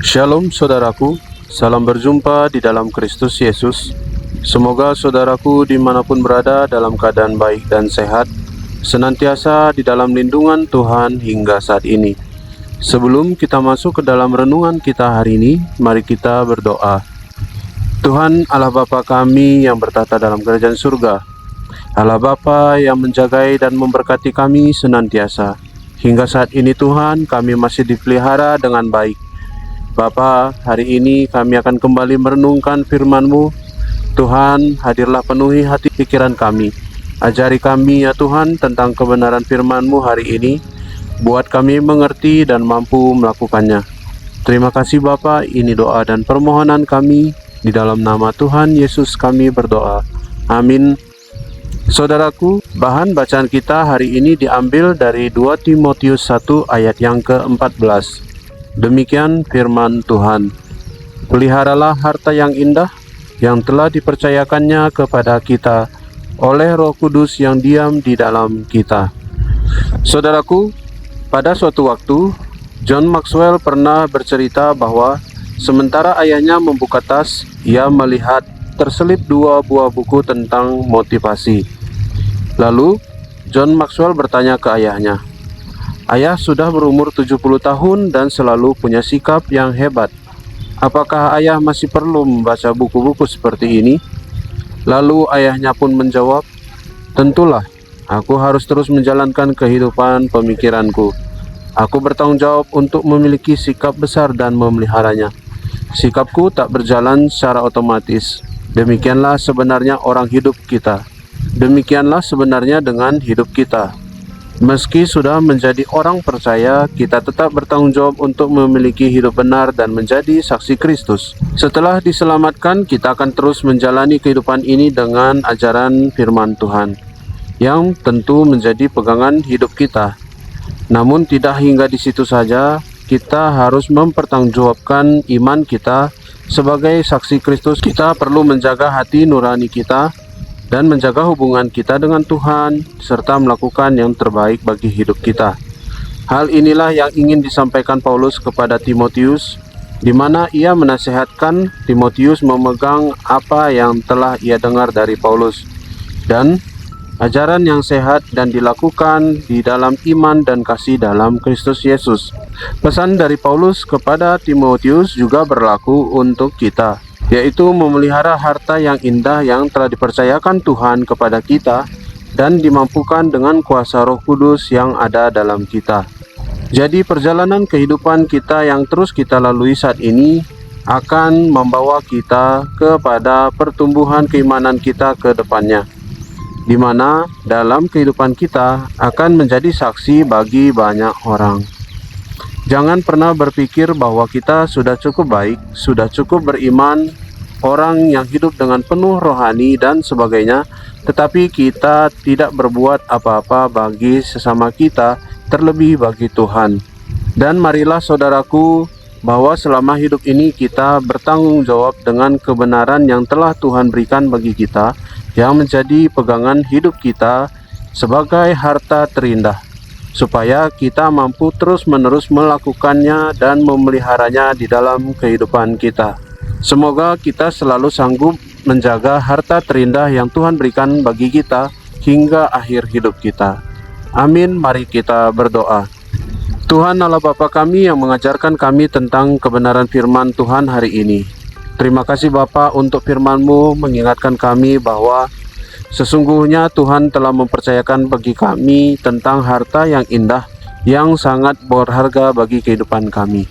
Shalom saudaraku, salam berjumpa di dalam Kristus Yesus. Semoga saudaraku dimanapun berada dalam keadaan baik dan sehat, senantiasa di dalam lindungan Tuhan hingga saat ini. Sebelum kita masuk ke dalam renungan kita hari ini, mari kita berdoa. Tuhan Allah Bapa kami yang bertata dalam kerajaan surga, Allah Bapa yang menjagai dan memberkati kami senantiasa. Hingga saat ini Tuhan, kami masih dipelihara dengan baik. Bapa, hari ini kami akan kembali merenungkan firman-Mu. Tuhan, hadirlah penuhi hati pikiran kami. Ajari kami ya Tuhan tentang kebenaran firman-Mu hari ini. Buat kami mengerti dan mampu melakukannya. Terima kasih Bapa, ini doa dan permohonan kami. Di dalam nama Tuhan Yesus kami berdoa. Amin. Saudaraku, bahan bacaan kita hari ini diambil dari 2 Timotius 1 ayat yang ke-14. Demikian firman Tuhan. Peliharalah harta yang indah yang telah dipercayakannya kepada kita oleh Roh Kudus yang diam di dalam kita. Saudaraku, pada suatu waktu John Maxwell pernah bercerita bahwa sementara ayahnya membuka tas, ia melihat terselip 2 buah buku tentang motivasi. Lalu John Maxwell bertanya ke ayahnya, "Ayah sudah berumur 70 tahun dan selalu punya sikap yang hebat. Apakah ayah masih perlu membaca buku-buku seperti ini?" Lalu ayahnya pun menjawab, "Tentulah, aku harus terus menjalankan kehidupan pemikiranku. Aku bertanggung jawab untuk memiliki sikap besar dan memeliharanya. Sikapku tak berjalan secara otomatis. Demikianlah sebenarnya orang hidup kita. Demikianlah sebenarnya dengan hidup kita. Meski sudah menjadi orang percaya, kita tetap bertanggung jawab untuk memiliki hidup benar dan menjadi saksi Kristus. Setelah diselamatkan, kita akan terus menjalani kehidupan ini dengan ajaran firman Tuhan, yang tentu menjadi pegangan hidup kita. Namun tidak hingga di situ saja, kita harus mempertanggungjawabkan iman kita sebagai saksi Kristus. Kita perlu menjaga hati nurani kita dan menjaga hubungan kita dengan Tuhan, serta melakukan yang terbaik bagi hidup kita. Hal inilah yang ingin disampaikan Paulus kepada Timotius, di mana ia menasihatkan Timotius memegang apa yang telah ia dengar dari Paulus, dan ajaran yang sehat dan dilakukan di dalam iman dan kasih dalam Kristus Yesus. Pesan dari Paulus kepada Timotius juga berlaku untuk kita, yaitu memelihara harta yang indah yang telah dipercayakan Tuhan kepada kita dan dimampukan dengan kuasa Roh Kudus yang ada dalam kita. Jadi perjalanan kehidupan kita yang terus kita lalui saat ini akan membawa kita kepada pertumbuhan keimanan kita ke depannya, di mana dalam kehidupan kita akan menjadi saksi bagi banyak orang. Jangan pernah berpikir bahwa kita sudah cukup baik, sudah cukup beriman, orang yang hidup dengan penuh rohani dan sebagainya, tetapi kita tidak berbuat apa-apa bagi sesama kita, terlebih bagi Tuhan. Dan marilah saudaraku, bahwa selama hidup ini kita bertanggung jawab dengan kebenaran yang telah Tuhan berikan bagi kita, yang menjadi pegangan hidup kita sebagai harta terindah, supaya kita mampu terus-menerus melakukannya dan memeliharanya di dalam kehidupan kita. Semoga kita selalu sanggup menjaga harta terindah yang Tuhan berikan bagi kita hingga akhir hidup kita. Amin. Mari kita berdoa. Tuhan Allah Bapa kami yang mengajarkan kami tentang kebenaran firman Tuhan hari ini. Terima kasih Bapa untuk firman-Mu mengingatkan kami bahwa sesungguhnya Tuhan telah mempercayakan bagi kami tentang harta yang indah yang sangat berharga bagi kehidupan kami.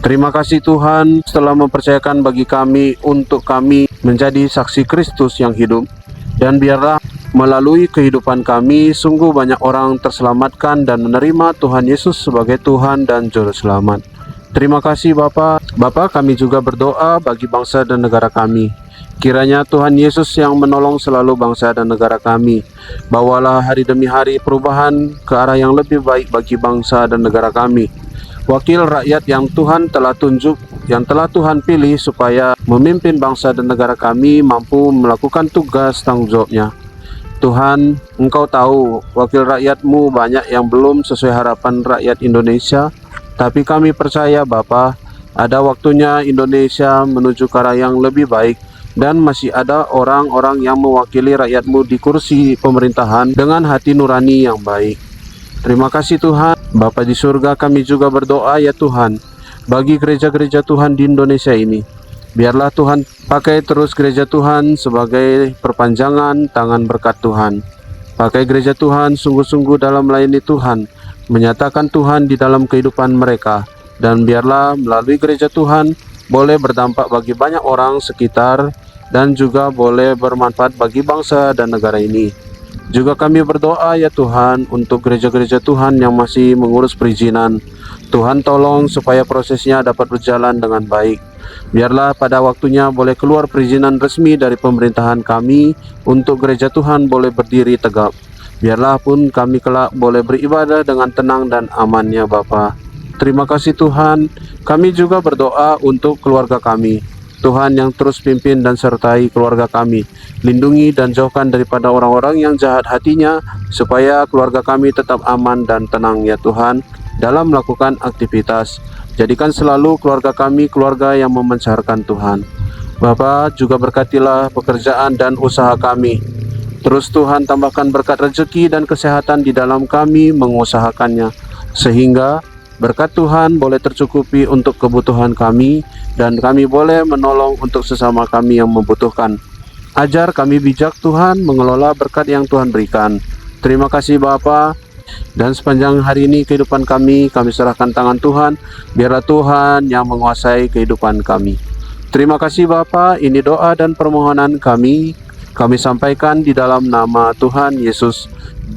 Terima kasih Tuhan telah mempercayakan bagi kami untuk kami menjadi saksi Kristus yang hidup, dan biarlah melalui kehidupan kami sungguh banyak orang terselamatkan dan menerima Tuhan Yesus sebagai Tuhan dan Juru Selamat. Terima kasih Bapa. Bapa, kami juga berdoa bagi bangsa dan negara kami. Kiranya Tuhan Yesus yang menolong selalu bangsa dan negara kami. Bawalah hari demi hari perubahan ke arah yang lebih baik bagi bangsa dan negara kami. Wakil rakyat yang Tuhan telah tunjuk, yang telah Tuhan pilih supaya memimpin bangsa dan negara kami mampu melakukan tugas tanggung jawabnya. Tuhan, Engkau tahu wakil rakyat-Mu banyak yang belum sesuai harapan rakyat Indonesia, tapi kami percaya Bapa, Ada waktunya Indonesia menuju ke arah yang lebih baik, dan masih ada orang-orang yang mewakili rakyatmu di kursi pemerintahan dengan hati nurani yang baik. Terima kasih Tuhan. Bapa di surga, kami juga berdoa ya Tuhan, bagi gereja-gereja Tuhan di Indonesia ini. Biarlah Tuhan pakai terus gereja Tuhan sebagai perpanjangan tangan berkat Tuhan. Pakai gereja Tuhan sungguh-sungguh dalam melayani Tuhan, menyatakan Tuhan di dalam kehidupan mereka. Dan biarlah melalui gereja Tuhan boleh berdampak bagi banyak orang sekitar, dan juga boleh bermanfaat bagi bangsa dan negara ini. Juga kami berdoa ya Tuhan untuk gereja-gereja Tuhan yang masih mengurus perizinan. Tuhan tolong supaya prosesnya dapat berjalan dengan baik. Biarlah pada waktunya boleh keluar perizinan resmi dari pemerintahan kami untuk gereja Tuhan boleh berdiri tegap. Biarlah pun kami kelak boleh beribadah dengan tenang dan aman ya Bapa. Terima kasih Tuhan. Kami juga berdoa untuk keluarga kami. Tuhan yang terus pimpin dan sertai keluarga kami. Lindungi dan jauhkan daripada orang-orang yang jahat hatinya, supaya keluarga kami tetap aman dan tenang ya Tuhan dalam melakukan aktivitas. Jadikan selalu keluarga kami keluarga yang memancarkan Tuhan. Bapa, juga berkatilah pekerjaan dan usaha kami. Terus Tuhan tambahkan berkat rezeki dan kesehatan di dalam kami mengusahakannya, sehingga berkat Tuhan boleh tercukupi untuk kebutuhan kami, dan kami boleh menolong untuk sesama kami yang membutuhkan. Ajar kami bijak Tuhan mengelola berkat yang Tuhan berikan. Terima kasih Bapa. Dan sepanjang hari ini kehidupan kami serahkan tangan Tuhan. Biarlah Tuhan yang menguasai kehidupan kami. Terima kasih Bapa. Ini doa dan permohonan kami sampaikan di dalam nama Tuhan Yesus.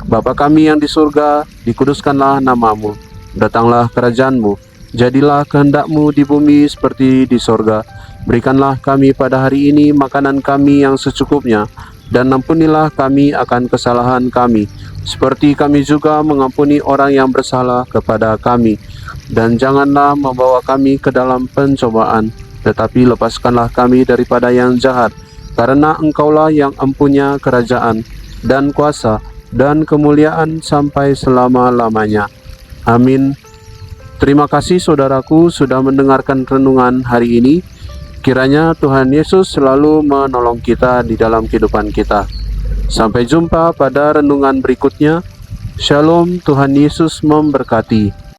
Bapa kami yang di surga, dikuduskanlah namamu. Datanglah kerajaan-Mu, jadilah kehendak-Mu di bumi seperti di sorga. Berikanlah kami pada hari ini makanan kami yang secukupnya, dan ampunilah kami akan kesalahan kami, seperti kami juga mengampuni orang yang bersalah kepada kami. Dan janganlah membawa kami ke dalam pencobaan, tetapi lepaskanlah kami daripada yang jahat, karena Engkaulah yang empunya kerajaan, dan kuasa, dan kemuliaan sampai selama-lamanya. Amin. Terima kasih saudaraku sudah mendengarkan renungan hari ini. Kiranya Tuhan Yesus selalu menolong kita di dalam kehidupan kita. Sampai jumpa pada renungan berikutnya. Shalom, Tuhan Yesus memberkati.